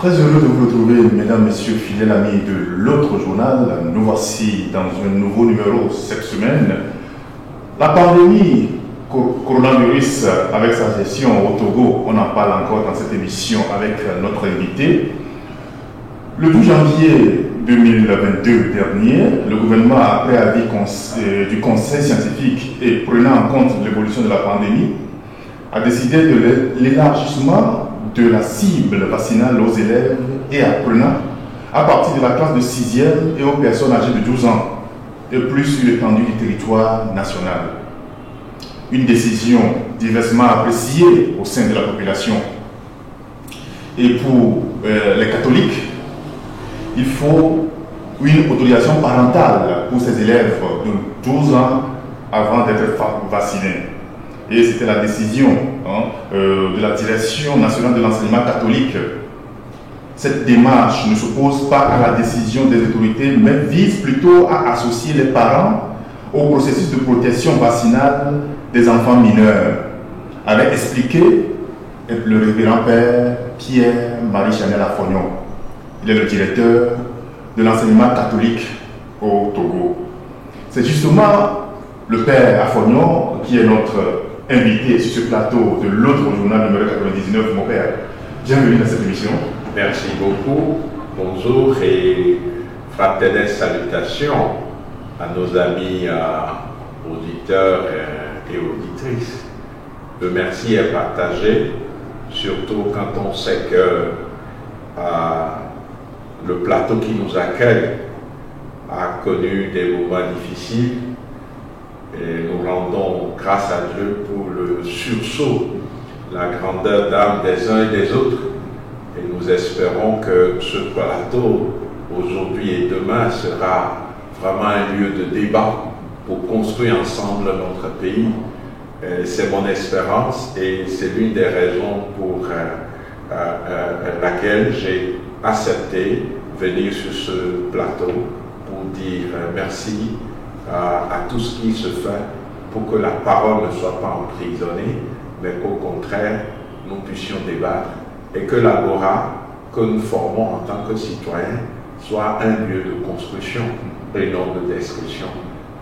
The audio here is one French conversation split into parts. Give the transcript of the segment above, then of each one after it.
Très heureux de vous retrouver, mesdames, messieurs, fidèles amis de l'autre journal. Nous voici dans un nouveau numéro cette semaine. La pandémie coronavirus avec sa gestion au Togo, on en parle encore dans cette émission avec notre invité. Le 12 janvier 2022 dernier, le gouvernement, après avis du Conseil scientifique et prenant en compte l'évolution de la pandémie, a décidé de l'élargissement de la cible vaccinale aux élèves et apprenants à partir de la classe de 6e et aux personnes âgées de 12 ans et plus sur l'étendue du territoire national. Une décision diversement appréciée au sein de la population. Et pour les catholiques, il faut une autorisation parentale pour ces élèves de 12 ans avant d'être vaccinés. Et c'était la décision de la Direction nationale de l'enseignement catholique. Cette démarche ne s'oppose pas à la décision des autorités, mais vise plutôt à associer les parents au processus de protection vaccinale des enfants mineurs, avait expliqué le révérend père Pierre-Marie Chanel Afognon. Il est le directeur de l'enseignement catholique au Togo. C'est justement le père Afognon qui est notre invité sur ce plateau de l'autre journal numéro 99, mon père. Bienvenue dans cette émission. Merci beaucoup. Bonjour et fraternelles salutations à nos amis auditeurs et auditrices. Le merci est partagé, surtout quand on sait que le plateau qui nous accueille a connu des moments difficiles. Et nous rendons grâce à Dieu pour le sursaut, la grandeur d'âme des uns et des autres. Et nous espérons que ce plateau, aujourd'hui et demain, sera vraiment un lieu de débat pour construire ensemble notre pays. C'est mon espérance et c'est l'une des raisons pour laquelle j'ai accepté venir sur ce plateau pour dire merci à tout ce qui se fait pour que la parole ne soit pas emprisonnée, mais qu'au contraire, nous puissions débattre et que l'agora que nous formons en tant que citoyens soit un lieu de construction et non de destruction.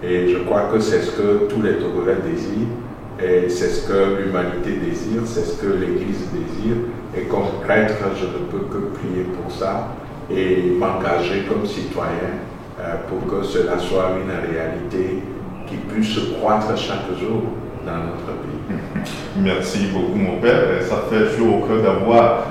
Et je crois que c'est ce que tous les Togolais désirent, et c'est ce que l'humanité désire, c'est ce que l'Église désire, et comme prêtre, je ne peux que prier pour ça et m'engager comme citoyen pour que cela soit une réalité qui puisse croître chaque jour dans notre pays. Merci beaucoup, mon père. Ça fait chaud au cœur d'avoir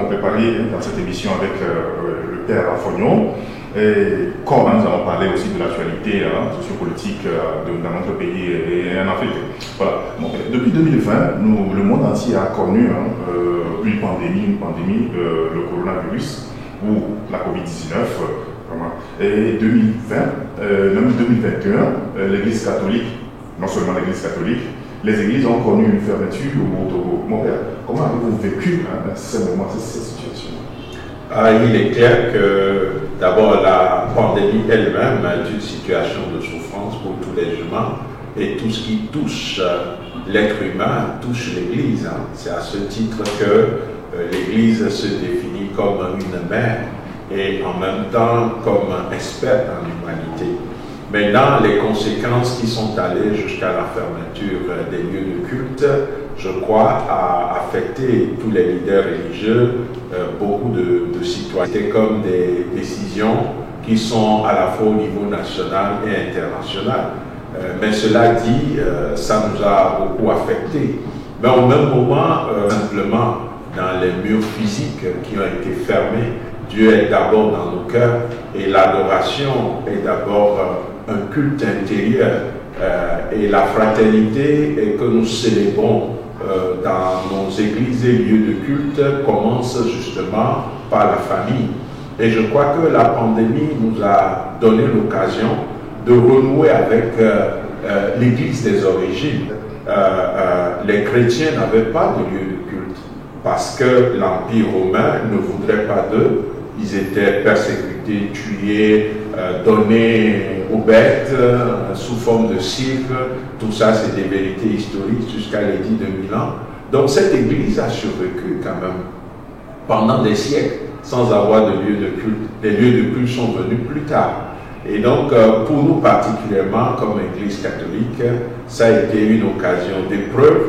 préparé dans cette émission avec le père Afognon. Et comme nous allons parler aussi de l'actualité sociopolitique dans notre pays et en Afrique. Voilà. Bon, depuis 2020, le monde entier a connu une pandémie, le coronavirus ou la COVID-19. Et 2020, même 2021, l'Église catholique, non seulement l'Église catholique, les églises ont connu une fermeture au Togo. Mon père, comment avez-vous vécu ces moments, cette situation? Il est clair que d'abord la pandémie elle-même est une situation de souffrance pour tous les humains et tout ce qui touche l'être humain touche l'Église. C'est à ce titre que l'Église se définit comme une mère et en même temps comme un expert en l'humanité. Maintenant, les conséquences qui sont allées jusqu'à la fermeture des lieux de culte, je crois, a affecté tous les leaders religieux, beaucoup de citoyens. C'était comme des décisions qui sont à la fois au niveau national et international. Mais cela dit, ça nous a beaucoup affecté. Mais au même moment, simplement, dans les murs physiques qui ont été fermés, Dieu est d'abord dans nos cœurs et l'adoration est d'abord un culte intérieur. Et la fraternité que nous célébrons dans nos églises et lieux de culte commence justement par la famille. Et je crois que la pandémie nous a donné l'occasion de renouer avec l'église des origines. Les chrétiens n'avaient pas de lieu de culte parce que l'Empire romain ne voudrait pas d'eux. Ils étaient persécutés, tués, donnés aux bêtes sous forme de cirque. Tout ça, c'est des vérités historiques jusqu'à l'édit de Milan. Donc cette église a survécu quand même pendant des siècles sans avoir de lieu de culte. Les lieux de culte sont venus plus tard. Et donc, pour nous particulièrement, comme Église catholique, ça a été une occasion d'épreuve,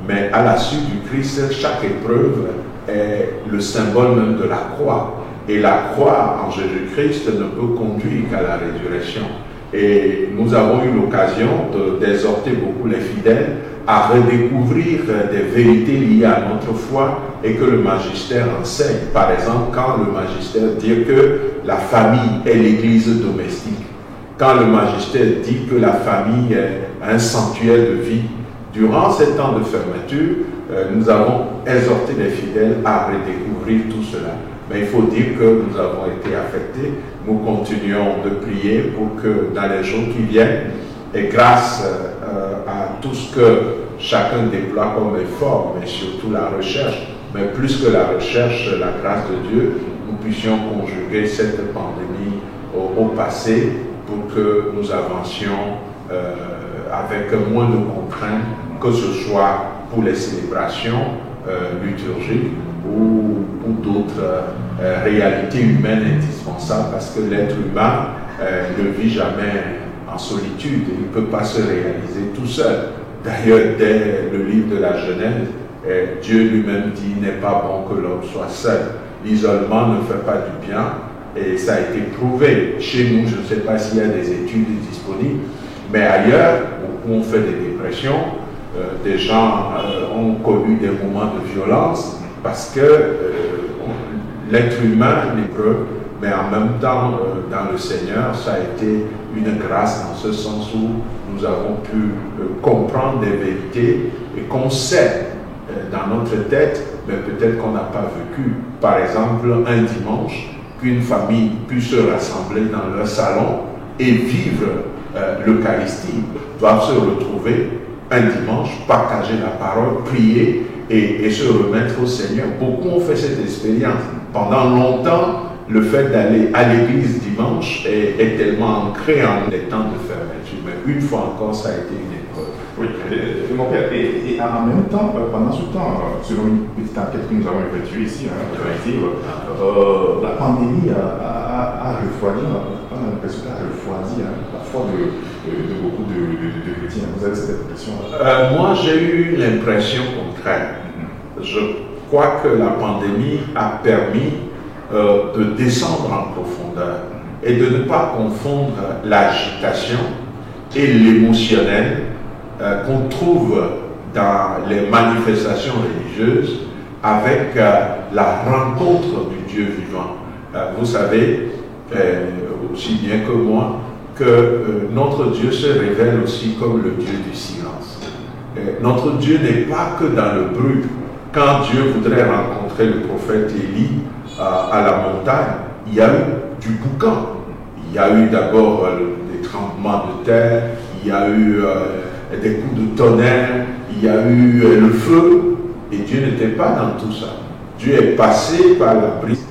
mais à la suite du Christ, chaque épreuve est le symbole même de la croix. Et la croix en Jésus-Christ ne peut conduire qu'à la résurrection. Et nous avons eu l'occasion d'exhorter beaucoup les fidèles à redécouvrir des vérités liées à notre foi et que le magistère enseigne. Par exemple, quand le magistère dit que la famille est l'église domestique, quand le magistère dit que la famille est un sanctuaire de vie, durant ces temps de fermeture, nous avons exhorté les fidèles à redécouvrir tout cela. Mais il faut dire que nous avons été affectés. Nous continuons de prier pour que dans les jours qui viennent, et grâce à tout ce que chacun déploie comme effort, mais surtout la recherche, mais plus que la recherche, la grâce de Dieu, nous puissions conjuguer cette pandémie au passé pour que nous avancions avec moins de contraintes, que ce soit pour les célébrations liturgiques ou d'autres réalités humaines indispensables, parce que l'être humain ne vit jamais en solitude, il ne peut pas se réaliser tout seul. D'ailleurs, dès le livre de la Genèse, Dieu lui-même dit « n'est pas bon que l'homme soit seul ». L'isolement ne fait pas du bien et ça a été prouvé. Chez nous, je ne sais pas s'il y a des études disponibles, mais ailleurs, où on fait des dépressions, des gens ont connu des moments de violence parce que l'être humain l'épreuve, mais en même temps, dans le Seigneur, ça a été une grâce dans ce sens où nous avons pu comprendre des vérités et qu'on sait dans notre tête, mais peut-être qu'on n'a pas vécu. Par exemple, un dimanche, qu'une famille puisse se rassembler dans leur salon et vivre l'Eucharistie, doivent se retrouver un dimanche, partager la parole, prier et se remettre au Seigneur. Beaucoup ont fait cette expérience. Pendant longtemps, le fait d'aller à l'église dimanche est tellement ancré en les temps de fermeture. Mais une fois encore, ça a été une épreuve. Oui, mon père, et en même temps, pendant ce temps, selon une petite enquête que nous avons effectuée ici, la pandémie a refroidi, on a l'impression qu'elle a refroidi la foi de beaucoup de chrétiens. Vous avez cette impression-là? Moi, j'ai eu l'impression contraire. Je crois que la pandémie a permis de descendre en profondeur et de ne pas confondre l'agitation et l'émotionnel qu'on trouve dans les manifestations religieuses avec la rencontre du Dieu vivant. Vous savez aussi bien que moi que notre Dieu se révèle aussi comme le Dieu du silence. Notre Dieu n'est pas que dans le bruit. Quand Dieu voudrait rencontrer le prophète Élie à la montagne, il y a eu du boucan. Il y a eu d'abord des tremblements de terre, il y a eu des coups de tonnerre, il y a eu le feu, et Dieu n'était pas dans tout ça. Dieu est passé par la brise.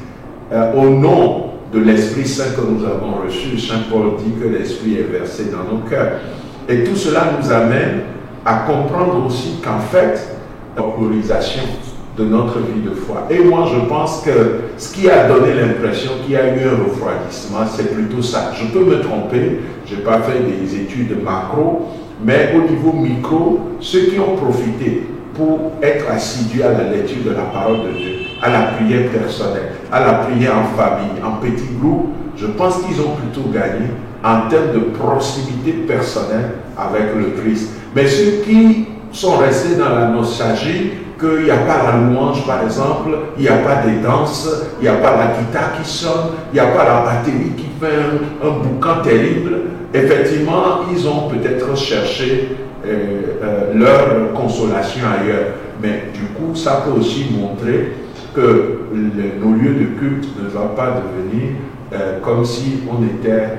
Au nom de l'Esprit Saint que nous avons reçu, Saint Paul dit que l'Esprit est versé dans nos cœurs. Et tout cela nous amène à comprendre aussi qu'en fait, la polarisation de notre vie de foi. Et moi, je pense que ce qui a donné l'impression qu'il y a eu un refroidissement, c'est plutôt ça. Je peux me tromper, je n'ai pas fait des études macro, mais au niveau micro, ceux qui ont profité pour être assidu à la lecture de la parole de Dieu, à la prière personnelle, à la prière en famille, en petits groupes, je pense qu'ils ont plutôt gagné en termes de proximité personnelle avec le Christ. Mais ceux qui sont restés dans la nostalgie, qu'il n'y a pas la louange par exemple, il n'y a pas des danses, il n'y a pas la guitare qui sonne, il n'y a pas la batterie qui fait un boucan terrible, effectivement, ils ont peut-être cherché leur consolation ailleurs. Mais du coup, ça peut aussi montrer que nos lieux de culte ne doivent pas devenir comme si on était,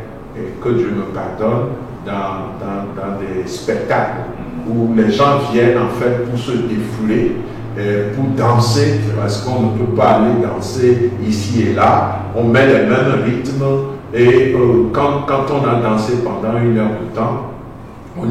que Dieu me pardonne, dans des spectacles où les gens viennent en fait pour se défouler, pour danser, parce qu'on ne peut pas aller danser ici et là. On met les mêmes rythmes et quand on a dansé pendant 1 heure de temps, on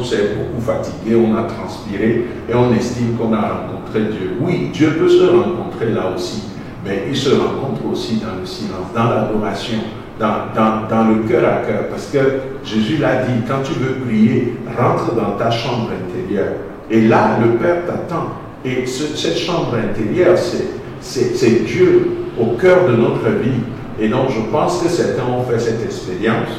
s'est beaucoup fatigué, on a transpiré et on estime qu'on a rencontré Dieu. Oui, Dieu peut se rencontrer là aussi, mais il se rencontre aussi dans le silence, dans l'adoration, dans le cœur à cœur. Parce que Jésus l'a dit, quand tu veux prier, rentre dans ta chambre intérieure. Et là, le Père t'attend. Et cette chambre intérieure, c'est Dieu au cœur de notre vie. Et donc, je pense que certains ont fait cette expérience,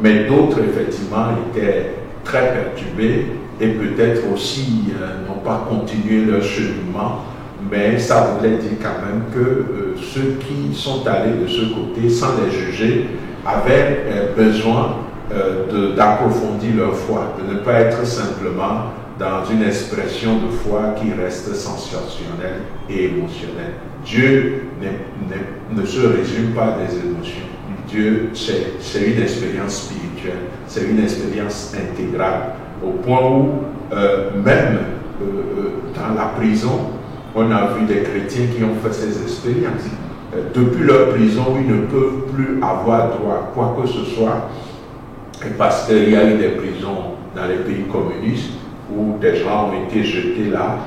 mais d'autres, effectivement, étaient très perturbés et peut-être aussi n'ont pas continué leur cheminement. Mais ça voulait dire quand même que ceux qui sont allés de ce côté, sans les juger, avaient besoin d'approfondir leur foi, de ne pas être simplement dans une expression de foi qui reste sensationnelle et émotionnelle. Dieu ne se résume pas des émotions. Dieu, c'est une expérience spirituelle, c'est une expérience intégrale, au point où même dans la prison, on a vu des chrétiens qui ont fait ces expériences. Depuis leur prison, ils ne peuvent plus avoir droit à quoi que ce soit, parce qu'il y a eu des prisons dans les pays communistes où des gens ont été jetés là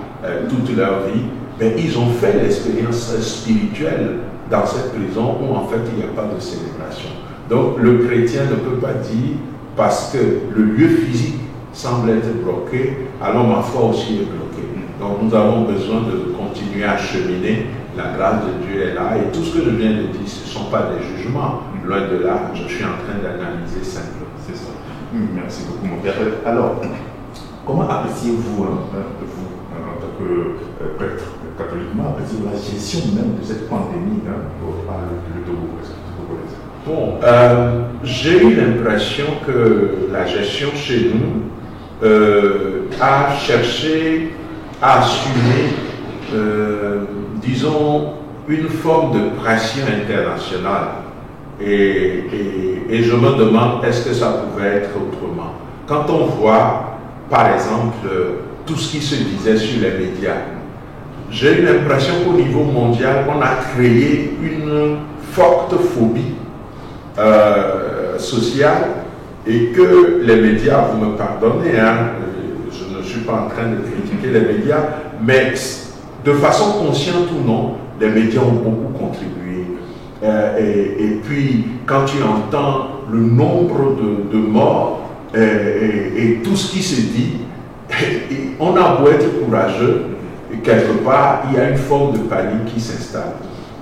toute leur vie, mais ils ont fait l'expérience spirituelle dans cette prison où en fait il n'y a pas de célébration. Donc le chrétien ne peut pas dire, parce que le lieu physique semble être bloqué, alors ma foi aussi est bloquée. Donc nous avons besoin de continuer à cheminer, la grâce de Dieu est là, et tout ce que je viens de dire, ce ne sont pas des jugements, loin de là, je suis en train d'analyser simplement. C'est ça. Merci beaucoup mon père. Alors, comment appréciez-vous, vous, en tant que prêtre catholiquement, appréciez-vous la gestion même de cette pandémie par le Togo? Est-ce que vous connaissez? Bon, j'ai eu l'impression que la gestion chez nous a cherché à assumer, disons, une forme de pression internationale. Et je me demande, est-ce que ça pouvait être autrement? Quand on voit, par exemple, tout ce qui se disait sur les médias, j'ai eu l'impression qu'au niveau mondial, on a créé une forte phobie sociale, et que les médias, vous me pardonnez, hein, je ne suis pas en train de critiquer les médias, mais de façon consciente ou non, les médias ont beaucoup contribué. Et puis, quand tu entends le nombre de morts et tout ce qui se dit, on a beau être courageux, et quelque part, il y a une forme de panique qui s'installe.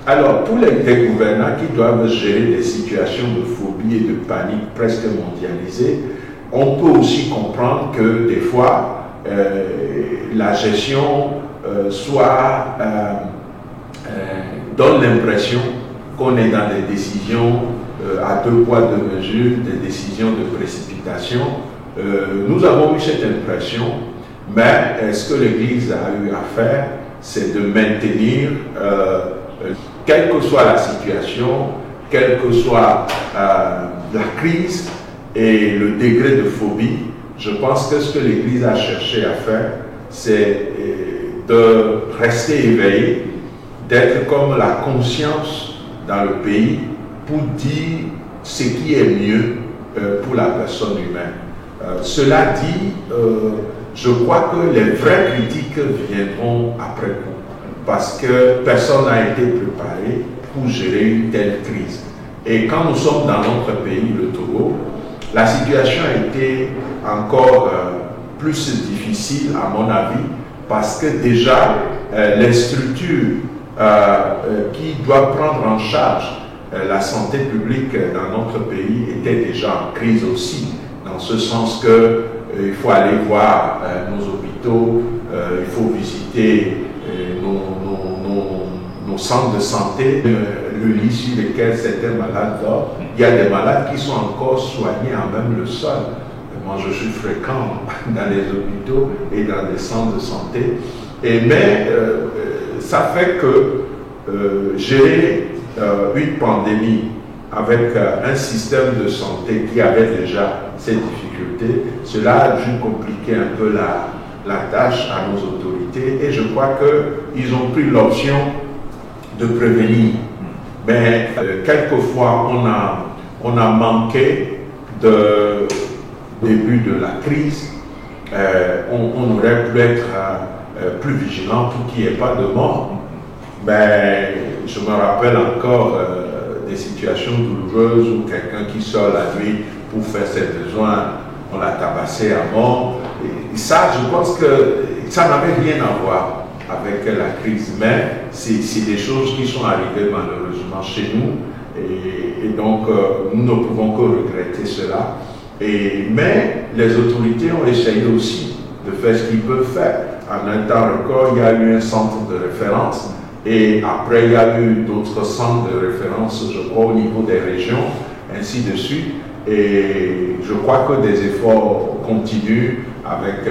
Alors, pour les gouvernants qui doivent gérer des situations de phobie et de panique presque mondialisées, on peut aussi comprendre que des fois, la gestion donne l'impression qu'on est dans des décisions à 2 poids 2 mesures, des décisions de précipitation. Nous avons eu cette impression, mais ce que l'Église a eu à faire, c'est de maintenir, quelle que soit la situation, quelle que soit la crise et le degré de phobie, je pense que ce que l'Église a cherché à faire, c'est de rester éveillé, d'être comme la conscience dans le pays pour dire ce qui est mieux pour la personne humaine. Cela dit, je crois que les vraies critiques viendront après coup, parce que personne n'a été préparé pour gérer une telle crise. Et quand nous sommes dans notre pays, le Togo, la situation a été encore plus difficile, à mon avis, parce que déjà, les structures qui doivent prendre en charge la santé publique dans notre pays étaient déjà en crise aussi, dans ce sens que il faut aller voir nos hôpitaux, il faut visiter nos centres de santé, le lit sur lequel certains malades dorment. Il y a des malades qui sont encore soignés en même le sol. Moi, je suis fréquent dans les hôpitaux et dans les centres de santé. Mais ça fait que gérer une pandémie avec un système de santé qui avait déjà ces difficultés, cela a dû compliquer un peu la tâche à nos autorités. Et je crois qu'ils ont pris l'option de prévenir. Mais quelquefois, on a manqué de début de la crise. On aurait pu être plus vigilant pour qu'il n'y ait pas de mort. Mais je me rappelle encore des situations douloureuses où quelqu'un qui sort la nuit pour faire ses besoins, on l'a tabassé à mort. Et ça, je pense que ça n'avait rien à voir avec la crise, mais c'est des choses qui sont arrivées malheureusement chez nous, et donc nous ne pouvons que regretter cela. Mais les autorités ont essayé aussi de faire ce qu'ils peuvent faire. En un temps record, il y a eu un centre de référence, et après il y a eu d'autres centres de référence, je crois, au niveau des régions, ainsi de suite. Et je crois que des efforts continuent avec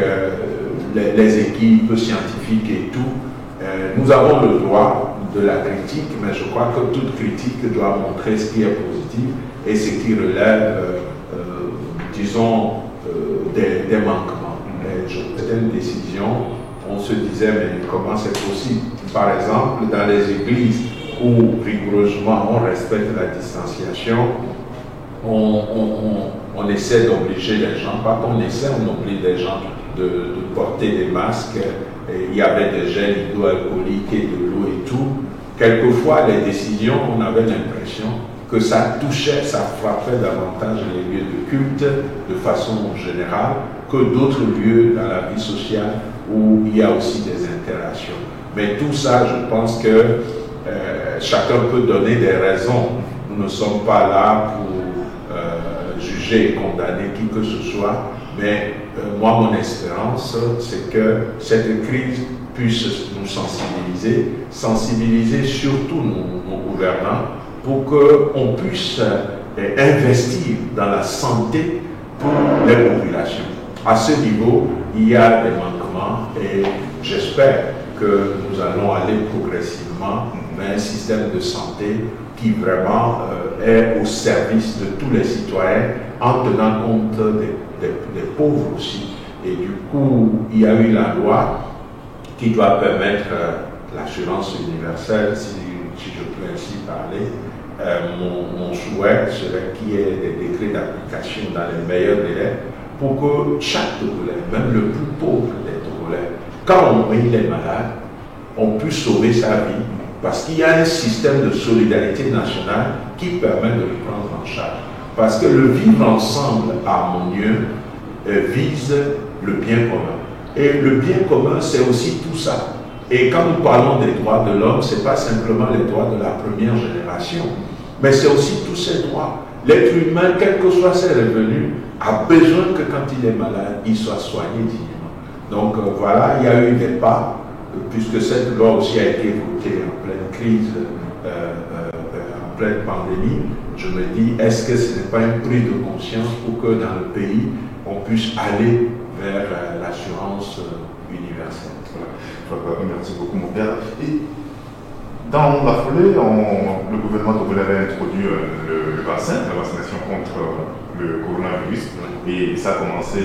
les équipes scientifiques et tout. Nous avons le droit de la critique, mais je crois que toute critique doit montrer ce qui est positif et ce qui relève, disons, des manquements. Certaines décisions, on se disait, mais comment c'est possible? Par exemple, dans les églises où rigoureusement on respecte la distanciation, on essaie d'obliger les gens, pas qu'on essaie, on oblige les gens de porter des masques. Et il y avait des gels hydroalcooliques et de l'eau et tout. Quelquefois, les décisions, on avait l'impression que ça touchait, ça frappait davantage les lieux de culte de façon générale que d'autres lieux dans la vie sociale où il y a aussi des interactions. Mais tout ça, je pense que chacun peut donner des raisons. Nous ne sommes pas là pour juger et condamner qui que ce soit, mais moi, mon espérance, c'est que cette crise puisse nous sensibiliser surtout nos gouvernants, pour qu'on puisse investir dans la santé pour les populations. À ce niveau, il y a des manquements et j'espère que nous allons aller progressivement vers un système de santé qui vraiment est au service de tous les citoyens en tenant compte des pauvres aussi. Et du coup, il y a eu la loi qui doit permettre l'assurance universelle, si je peux ainsi parler. Mon souhait serait qu'il y ait des décrets d'application dans les meilleurs délais pour que chaque Togolais, même le plus pauvre des Togolais, quand il est malade, on puisse sauver sa vie, parce qu'il y a un système de solidarité nationale qui permet de le prendre en charge. Parce que le vivre ensemble harmonieux vise le bien commun. Et le bien commun, c'est aussi tout ça. Et quand nous parlons des droits de l'homme, ce n'est pas simplement les droits de la première génération, mais c'est aussi tous ces droits. L'être humain, quels que soient ses revenus, a besoin que quand il est malade, il soit soigné dignement. Donc voilà, il y a eu des pas, puisque cette loi aussi a été votée en pleine crise, en pleine pandémie. Je me dis, est-ce que ce n'est pas une prise de conscience pour que dans le pays, on puisse aller vers l'assurance universelle? Voilà. Merci beaucoup, mon père. Et dans la foulée, le gouvernement togolais avait introduit le vaccin, la vaccination contre le coronavirus, et ça a commencé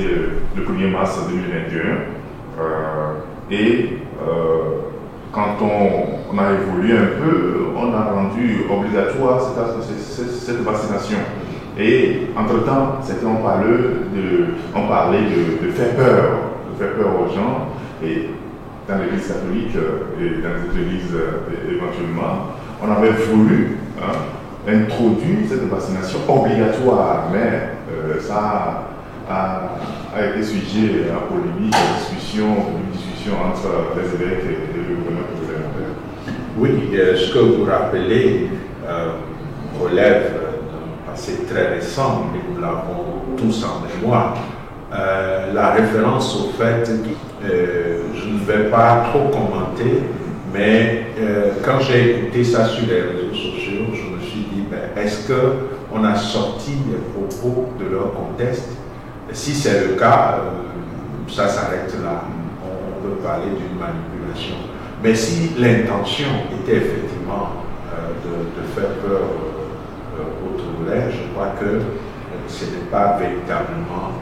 le 1er mars 2021. Quand on a évolué un peu, on a rendu obligatoire cette vaccination. Et entre-temps, certains ont parlé de faire peur aux gens. Et dans l'église catholique et dans les églises éventuellement, on avait voulu introduire cette vaccination obligatoire, mais ça a été sujet à polémique, à discussion discussion entre les évêques et le gouvernement populaire? Oui, ce que vous rappelez relève d'un passé très récent, mais nous l'avons tous en mémoire. La référence au fait que je ne vais pas trop commenter, mais quand j'ai écouté ça sur les réseaux sociaux, je me suis dit, est-ce qu'on a sorti les propos de leur contexte? Si c'est le cas, ça s'arrête là. On peut parler d'une manipulation. Mais si l'intention était effectivement de faire peur au Togolais, je crois que ce n'est pas véritablement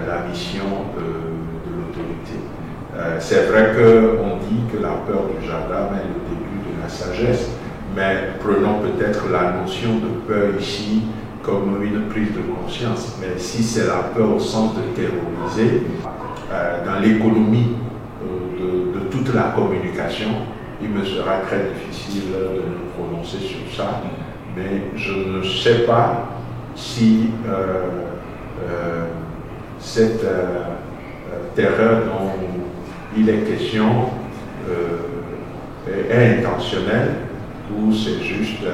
la mission de l'autorité. C'est vrai qu'on dit que la peur du gendarme est le début de la sagesse, mais prenons peut-être la notion de peur ici comme une prise de conscience. Mais si c'est la peur au sens de terroriser, dans l'économie de toute la communication, il me sera très difficile de me prononcer sur ça, mais je ne sais pas si cette terreur dont il est question est intentionnelle ou c'est juste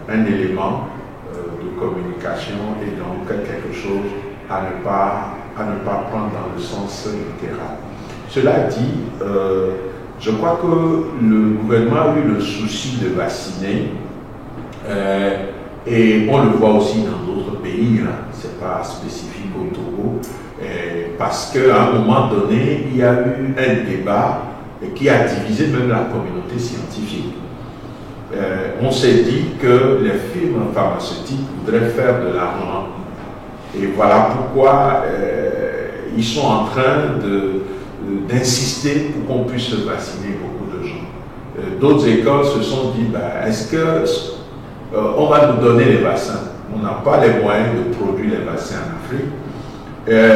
un élément de communication et donc quelque chose à ne pas prendre dans le sens littéral. Cela dit, je crois que le gouvernement a eu le souci de vacciner et on le voit aussi dans d'autres pays, ce n'est pas spécifique au Togo, parce qu'à un moment donné, il y a eu un débat qui a divisé même la communauté scientifique. On s'est dit que les firmes pharmaceutiques voudraient faire de l'argent. Et voilà pourquoi ils sont en train d'insister pour qu'on puisse vacciner beaucoup de gens. D'autres écoles se sont dit, est-ce qu'on va nous donner les vaccins? On n'a pas les moyens de produire les vaccins en Afrique.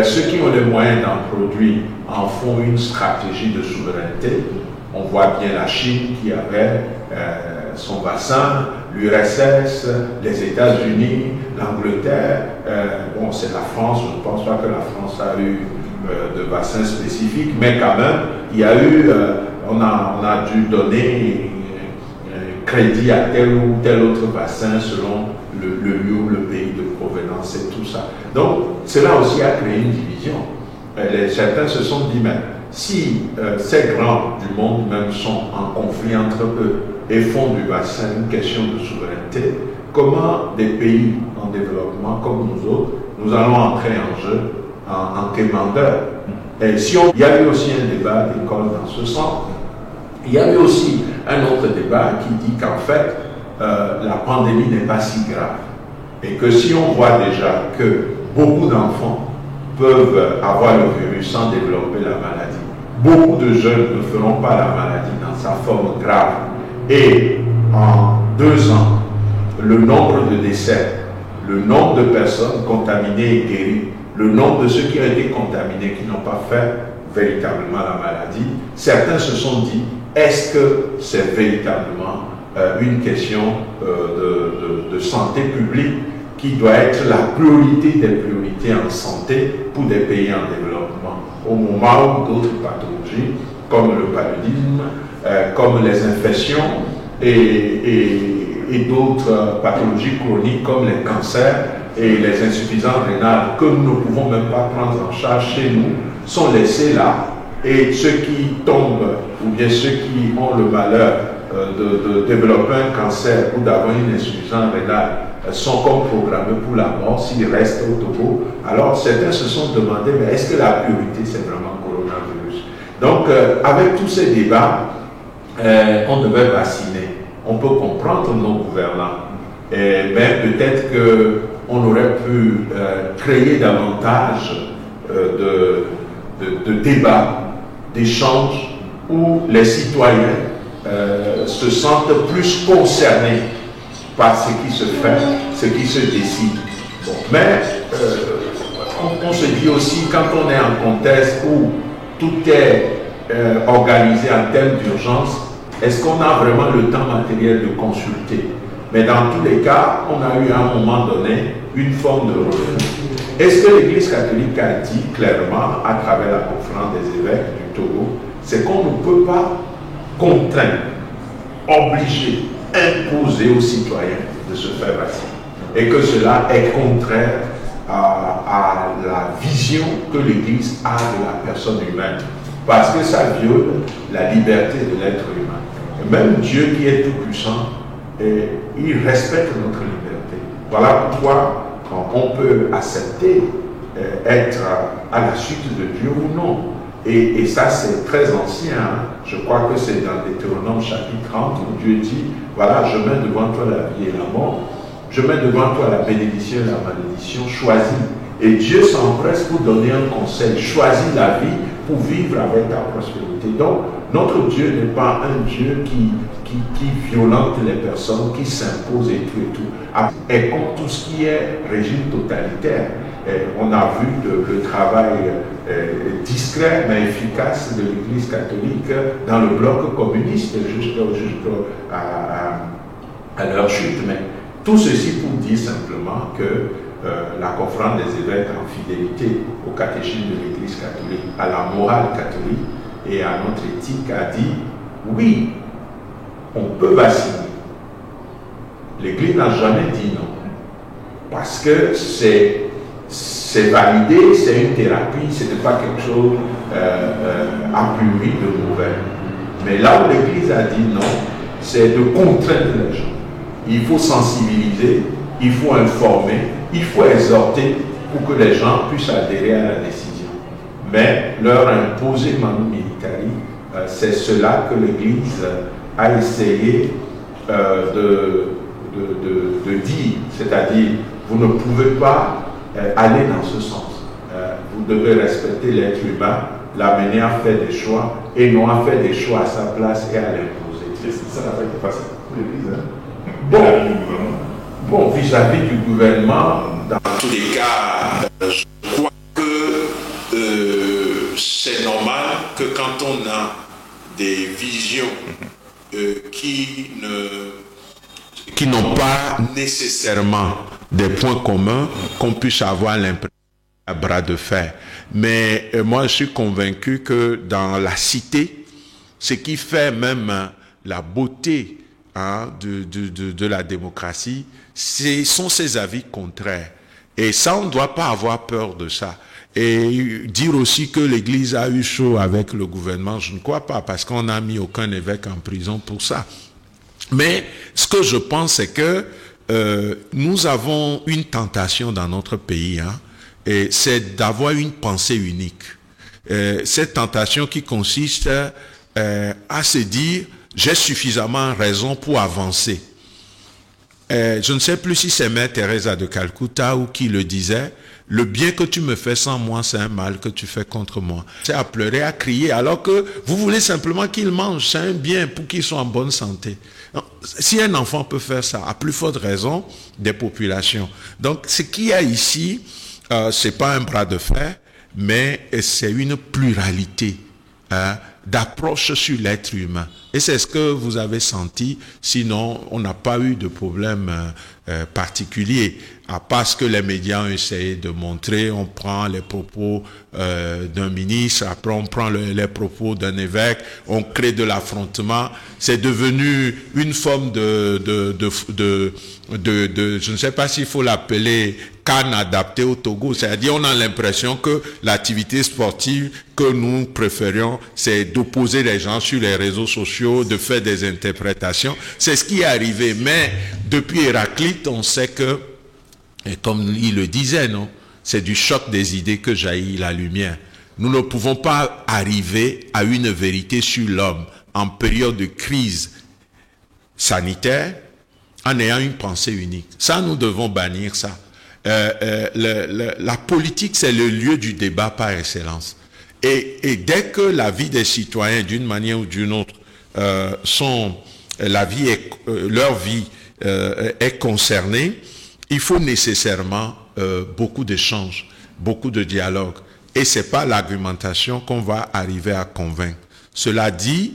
Ceux qui ont les moyens d'en produire en font une stratégie de souveraineté. On voit bien la Chine qui avait son vaccin, l'URSS, les États-Unis, l'Angleterre. Bon, c'est la France, je ne pense pas que la France a eu de vaccins spécifiques, mais quand même, il y a eu, on a dû donner crédit à tel ou tel autre vaccin selon le lieu ou le pays de provenance et tout ça. Donc, cela aussi a créé une division. Certains se sont dit, mais si ces grands du monde même sont en conflit entre eux et font du vaccin une question de souveraineté, comment des pays en développement comme nous autres, nous allons entrer en jeu en quémandeur? Et si il y a eu aussi un débat d'école dans ce sens, il y a eu aussi un autre débat qui dit qu'en fait, la pandémie n'est pas si grave. Et que si on voit déjà que beaucoup d'enfants peuvent avoir le virus sans développer la maladie, beaucoup de jeunes ne feront pas la maladie dans sa forme grave. Et en 2 ans, le nombre de décès, le nombre de personnes contaminées et guéries, le nombre de ceux qui ont été contaminés, qui n'ont pas fait véritablement la maladie, certains se sont dit, est-ce que c'est véritablement une question de santé publique qui doit être la priorité des priorités en santé pour des pays en développement, au moment où d'autres pathologies, comme le paludisme, comme les infections et d'autres pathologies chroniques comme les cancers et les insuffisances rénales que nous ne pouvons même pas prendre en charge chez nous, sont laissés là. Et ceux qui tombent, ou bien ceux qui ont le malheur de développer un cancer ou d'avoir une insuffisance rénale, sont comme programmés pour la mort s'ils restent au Togo. Alors certains se sont demandé, mais est-ce que la priorité c'est vraiment le coronavirus? Donc avec tous ces débats, on devait vacciner. On peut comprendre nos gouvernants, mais peut-être qu'on aurait pu créer davantage de débats, d'échanges où les citoyens se sentent plus concernés par ce qui se fait, ce qui se décide. Bon, mais on se dit aussi, quand on est en contexte où tout est organisé en termes d'urgence, est-ce qu'on a vraiment le temps matériel de consulter? Mais dans tous les cas, on a eu à un moment donné une forme de refus. Est-ce que l'Église catholique a dit clairement, à travers la conférence des évêques du Togo, c'est qu'on ne peut pas contraindre, obliger, imposer aux citoyens de se faire vacciner. Et que cela est contraire à la vision que l'Église a de la personne humaine. Parce que ça viole la liberté de l'être humain. Et même Dieu qui est tout puissant, il respecte notre liberté. Voilà pourquoi on peut accepter être à la suite de Dieu ou non. Et ça, c'est très ancien. Hein. Je crois que c'est dans Deutéronome chapitre 30 où Dieu dit, voilà, je mets devant toi la vie et la mort, je mets devant toi la bénédiction et la malédiction, choisis. Et Dieu s'empresse pour donner un conseil, choisis la vie pour vivre avec ta prospérité. Donc, notre Dieu n'est pas un Dieu qui violente les personnes, qui s'impose et tout. Et comme tout ce qui est régime totalitaire, on a vu le travail discret mais efficace de l'Église catholique dans le bloc communiste jusqu'à leur chute. Mais tout ceci pour dire simplement que la conférence des évêques en fidélité au catéchisme de l'Église catholique, à la morale catholique et à notre éthique a dit oui, on peut vacciner. L'Église n'a jamais dit non. Parce que c'est validé, c'est une thérapie, ce n'est pas quelque chose a priori de mauvais. Mais là où l'Église a dit non, c'est de contraindre les gens. Il faut sensibiliser, il faut informer, il faut exhorter pour que les gens puissent adhérer à la décision. Mais leur imposer manu militari, c'est cela que l'Église a essayé de dire, c'est-à-dire vous ne pouvez pas aller dans ce sens. Vous devez respecter l'être humain, l'amener à faire des choix et non à faire des choix à sa place et à l'imposer. C'est ça la qui passe pour l'Église. Hein? Bon, vis-à-vis du gouvernement, dans tous les cas, je crois que c'est normal que quand on a des visions qui n'ont pas nécessairement des points communs, qu'on puisse avoir l'impression à bras de fer. Mais moi, je suis convaincu que dans la cité, ce qui fait même la beauté de la démocratie, ce sont ces avis contraires. Et ça, on ne doit pas avoir peur de ça. Et dire aussi que l'Église a eu chaud avec le gouvernement, je ne crois pas, parce qu'on n'a mis aucun évêque en prison pour ça. Mais ce que je pense, c'est que nous avons une tentation dans notre pays, et c'est d'avoir une pensée unique. Cette tentation qui consiste à se dire, j'ai suffisamment raison pour avancer. Je ne sais plus si c'est Mère Teresa de Calcutta ou qui le disait, le bien que tu me fais sans moi, c'est un mal que tu fais contre moi. C'est à pleurer, à crier, alors que vous voulez simplement qu'il mange, c'est un bien pour qu'il soit en bonne santé. Si un enfant peut faire ça, à plus forte raison, des populations. Donc, ce qu'il y a ici, c'est pas un bras de fer, mais c'est une pluralité d'approche sur l'être humain. Et c'est ce que vous avez senti, sinon on n'a pas eu de problème particulier. À part ce que les médias ont essayé de montrer, on prend les propos d'un ministre, après on prend les propos d'un évêque, on crée de l'affrontement. C'est devenu une forme de je ne sais pas s'il faut l'appeler CAN adapté au Togo. C'est-à-dire on a l'impression que l'activité sportive que nous préférions, c'est d'opposer les gens sur les réseaux sociaux, de faire des interprétations. C'est ce qui est arrivé. Mais depuis Héraclite, on sait que, et comme il le disait, non, c'est du choc des idées que jaillit la lumière. Nous ne pouvons pas arriver à une vérité sur l'homme en période de crise sanitaire en ayant une pensée unique. Ça, nous devons bannir ça. La politique, c'est le lieu du débat par excellence. Et dès que la vie des citoyens, d'une manière ou d'une autre, leur vie est concernée, il faut nécessairement beaucoup d'échanges, beaucoup de dialogues. Et ce n'est pas l'argumentation qu'on va arriver à convaincre. Cela dit,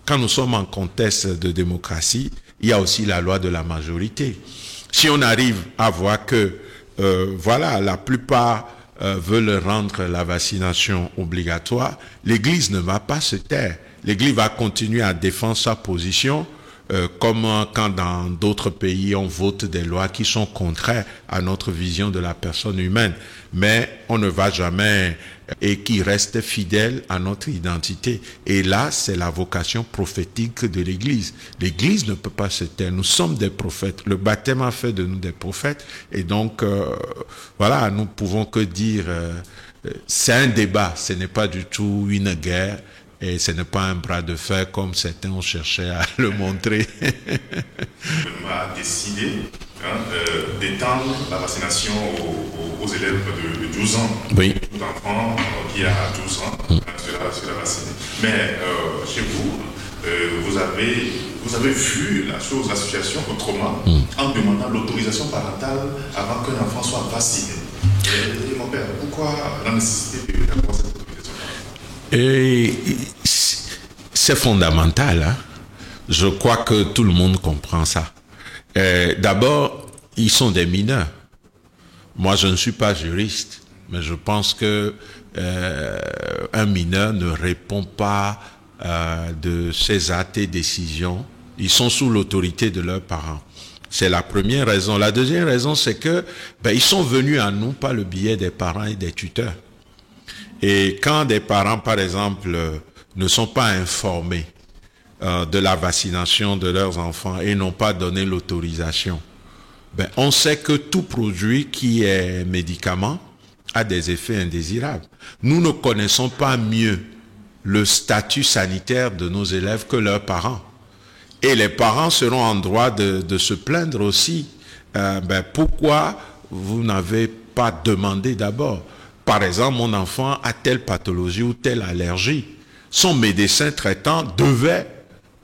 quand nous sommes en contexte de démocratie, il y a aussi la loi de la majorité. Si on arrive à voir que, voilà, la plupart veulent rendre la vaccination obligatoire, l'Église ne va pas se taire. L'Église va continuer à défendre sa position, comme quand dans d'autres pays on vote des lois qui sont contraires à notre vision de la personne humaine. Mais on ne va jamais, et qui reste fidèle à notre identité. Et là, c'est la vocation prophétique de l'Église. L'Église ne peut pas se taire. Nous sommes des prophètes. Le baptême a fait de nous des prophètes. Et donc, voilà, nous pouvons que dire, c'est un débat, ce n'est pas du tout une guerre. Et ce n'est pas un bras de fer comme certains ont cherché à le montrer. Le gouvernement a décidé d'étendre la vaccination aux élèves de 12 ans. Oui. Tout enfant qui a 12 ans sera vacciné. Mais chez vous, vous avez vu la chose, la situation autrement, en demandant l'autorisation parentale avant qu'un enfant soit vacciné. Et mon père, pourquoi la nécessité d'avoir cette autorisation? Et c'est fondamental, hein? Je crois que tout le monde comprend ça. D'abord, ils sont des mineurs. Moi, je ne suis pas juriste, mais je pense que un mineur ne répond pas de ses actes et décisions. Ils sont sous l'autorité de leurs parents. C'est la première raison. La deuxième raison, c'est que ils sont venus à nous par le biais des parents et des tuteurs. Et quand des parents, par exemple, ne sont pas informés de la vaccination de leurs enfants et n'ont pas donné l'autorisation, on sait que tout produit qui est médicament a des effets indésirables. Nous ne connaissons pas mieux le statut sanitaire de nos élèves que leurs parents. Et les parents seront en droit de se plaindre aussi. Pourquoi vous n'avez pas demandé d'abord? Par exemple, mon enfant a telle pathologie ou telle allergie. Son médecin traitant devait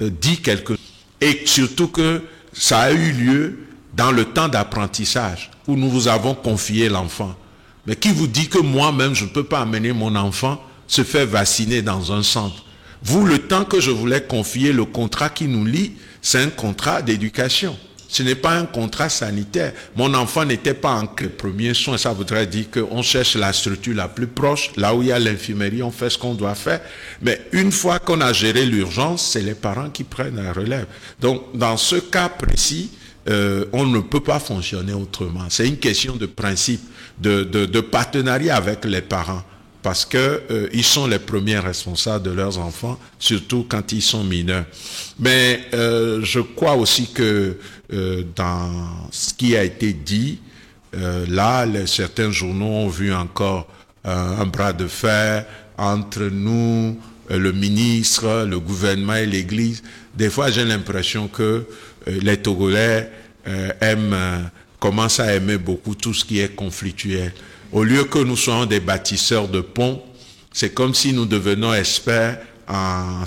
dire quelque chose. Et surtout que ça a eu lieu dans le temps d'apprentissage où nous vous avons confié l'enfant. Mais qui vous dit que moi-même, je ne peux pas amener mon enfant se faire vacciner dans un centre? Vous, le temps que je voulais confier, le contrat qui nous lie, c'est un contrat d'éducation. Ce n'est pas un contrat sanitaire. Mon enfant n'était pas en premier soin. Ça voudrait dire qu'on cherche la structure la plus proche, là où il y a l'infirmerie, on fait ce qu'on doit faire. Mais une fois qu'on a géré l'urgence, c'est les parents qui prennent la relève. Donc, dans ce cas précis, on ne peut pas fonctionner autrement. C'est une question de principe, de partenariat avec les parents. Parce que ils sont les premiers responsables de leurs enfants, surtout quand ils sont mineurs. Mais je crois aussi que dans ce qui a été dit, là, certains journaux ont vu encore un bras de fer entre nous, le ministre, le gouvernement et l'Église. Des fois, j'ai l'impression que les Togolais commencent à aimer beaucoup tout ce qui est conflictuel. Au lieu que nous soyons des bâtisseurs de ponts, c'est comme si nous devenons experts en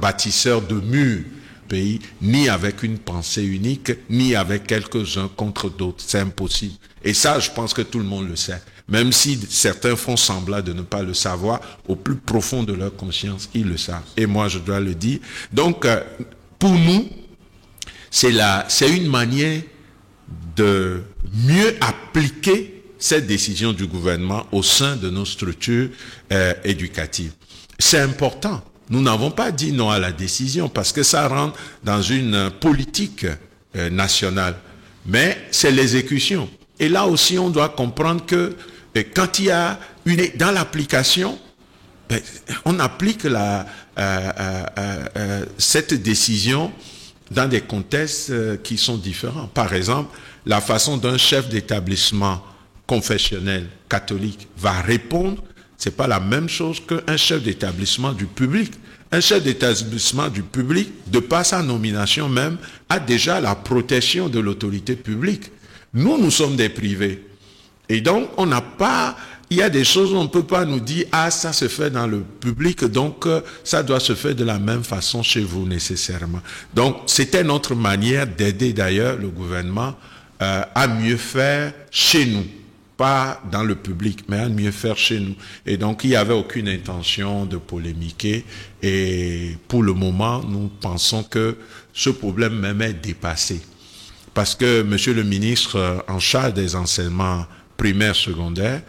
bâtisseurs de murs pays, ni avec une pensée unique, ni avec quelques-uns contre d'autres. C'est impossible. Et ça, je pense que tout le monde le sait. Même si certains font semblant de ne pas le savoir, au plus profond de leur conscience, ils le savent. Et moi, je dois le dire. Donc, pour nous, c'est une manière de mieux appliquer cette décision du gouvernement au sein de nos structures éducatives. C'est important. Nous n'avons pas dit non à la décision parce que ça rentre dans une politique nationale. Mais c'est l'exécution. Et là aussi, on doit comprendre que quand il y a dans l'application, on applique cette décision dans des contextes qui sont différents. Par exemple, la façon d'un chef d'établissement confessionnel catholique va répondre, c'est pas la même chose qu'un chef d'établissement du public. Un chef d'établissement du public, de par sa nomination même, a déjà la protection de l'autorité publique. Nous sommes des privés. Et donc, on n'a pas... Il y a des choses où on ne peut pas nous dire « Ah, ça se fait dans le public, donc ça doit se faire de la même façon chez vous nécessairement. » Donc, c'était notre manière d'aider d'ailleurs le gouvernement à mieux faire chez nous. Pas dans le public, mais à mieux faire chez nous. Et donc, il n'y avait aucune intention de polémiquer. Et pour le moment, nous pensons que ce problème même est dépassé. Parce que Monsieur le ministre en charge des enseignements primaires, secondaires,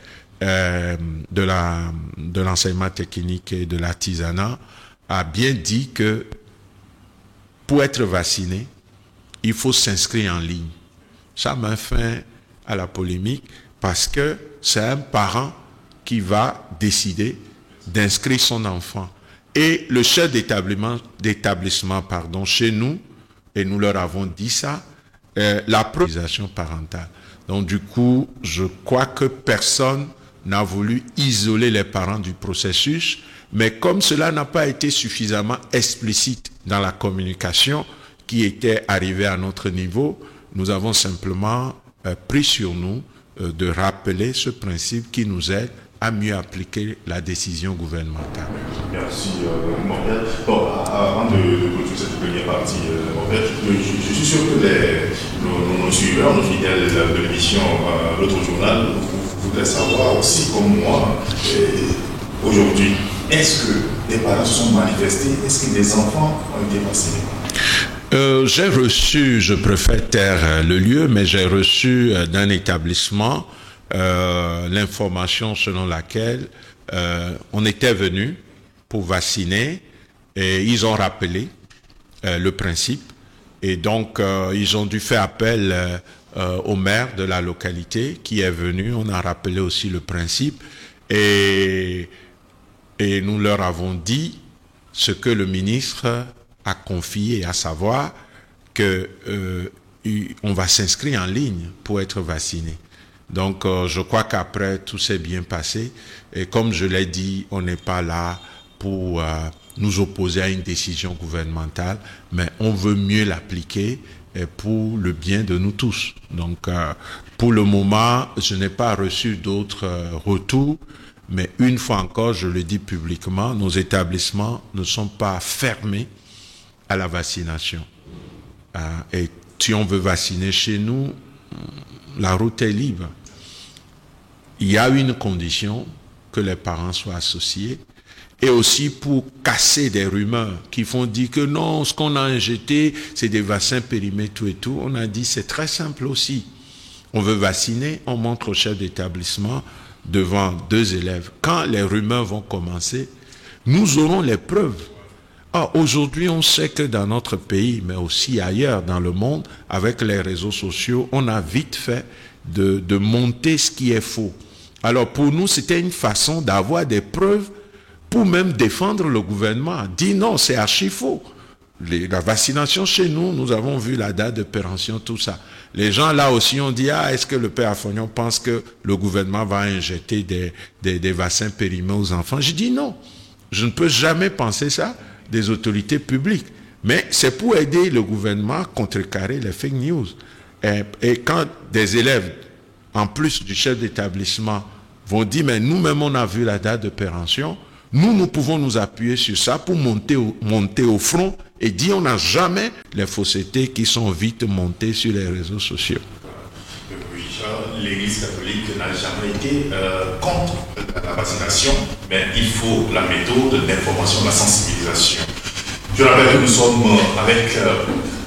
de l'enseignement technique et de l'artisanat a bien dit que pour être vacciné, il faut s'inscrire en ligne. Ça met fin à la polémique parce que c'est un parent qui va décider d'inscrire son enfant. Et le chef d'établissement, chez nous, et nous leur avons dit ça, la priorisation parentale. Donc du coup, je crois que personne n'a voulu isoler les parents du processus, mais comme cela n'a pas été suffisamment explicite dans la communication qui était arrivée à notre niveau, nous avons simplement pris sur nous de rappeler ce principe qui nous aide à mieux appliquer la décision gouvernementale. Merci, Mortel. Bon, avant de clôturer cette première partie, Mortel, je suis sûr que nos suiveurs, nos fidèles de l'émission L'autre journal, voudraient savoir aussi, comme moi, aujourd'hui, est-ce que des parents se sont manifestés? Est-ce que des enfants ont été vaccinés? J'ai reçu, je préfère taire le lieu, mais j'ai reçu d'un établissement l'information selon laquelle on était venu pour vacciner et ils ont rappelé le principe et donc ils ont dû faire appel au maire de la localité qui est venu, on a rappelé aussi le principe et nous leur avons dit ce que le ministre a confié, à savoir que on va s'inscrire en ligne pour être vacciné. Donc je crois qu'après tout s'est bien passé et comme je l'ai dit, on n'est pas là pour nous opposer à une décision gouvernementale, mais on veut mieux l'appliquer pour le bien de nous tous. Donc pour le moment, je n'ai pas reçu d'autres retours, mais une fois encore, je le dis publiquement, nos établissements ne sont pas fermés à la vaccination. Et si on veut vacciner chez nous, la route est libre. Il y a une condition, que les parents soient associés, et aussi pour casser des rumeurs qui font dire que non, ce qu'on a injecté, c'est des vaccins périmés, tout et tout. On a dit, c'est très simple aussi. On veut vacciner, on montre au chef d'établissement devant 2 élèves. Quand les rumeurs vont commencer, nous aurons les preuves. Aujourd'hui, on sait que dans notre pays, mais aussi ailleurs dans le monde, avec les réseaux sociaux, on a vite fait de monter ce qui est faux. Alors pour nous, c'était une façon d'avoir des preuves pour même défendre le gouvernement. Dit non, c'est archi faux. La vaccination chez nous, nous avons vu la date de péremption, tout ça. Les gens là aussi ont dit, est-ce que le père Afognon pense que le gouvernement va injecter des vaccins périmés aux enfants? Je dis non, je ne peux jamais penser ça des autorités publiques. Mais c'est pour aider le gouvernement à contrecarrer les fake news. Et quand des élèves, en plus du chef d'établissement, vont dire, mais nous-mêmes on a vu la date de péremption, nous pouvons nous appuyer sur ça pour monter au front et dire on n'a jamais les faussetés qui sont vite montées sur les réseaux sociaux. Oui, l'Église catholique n'a jamais été contre la vaccination, mais il faut la méthode d'information, la sensibilisation. Je rappelle que nous sommes avec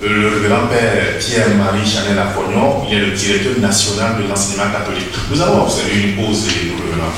le révérend père Pierre-Marie Chanel Afognon, il est le directeur national de l'enseignement catholique. Nous allons observer une pause et nous revenons.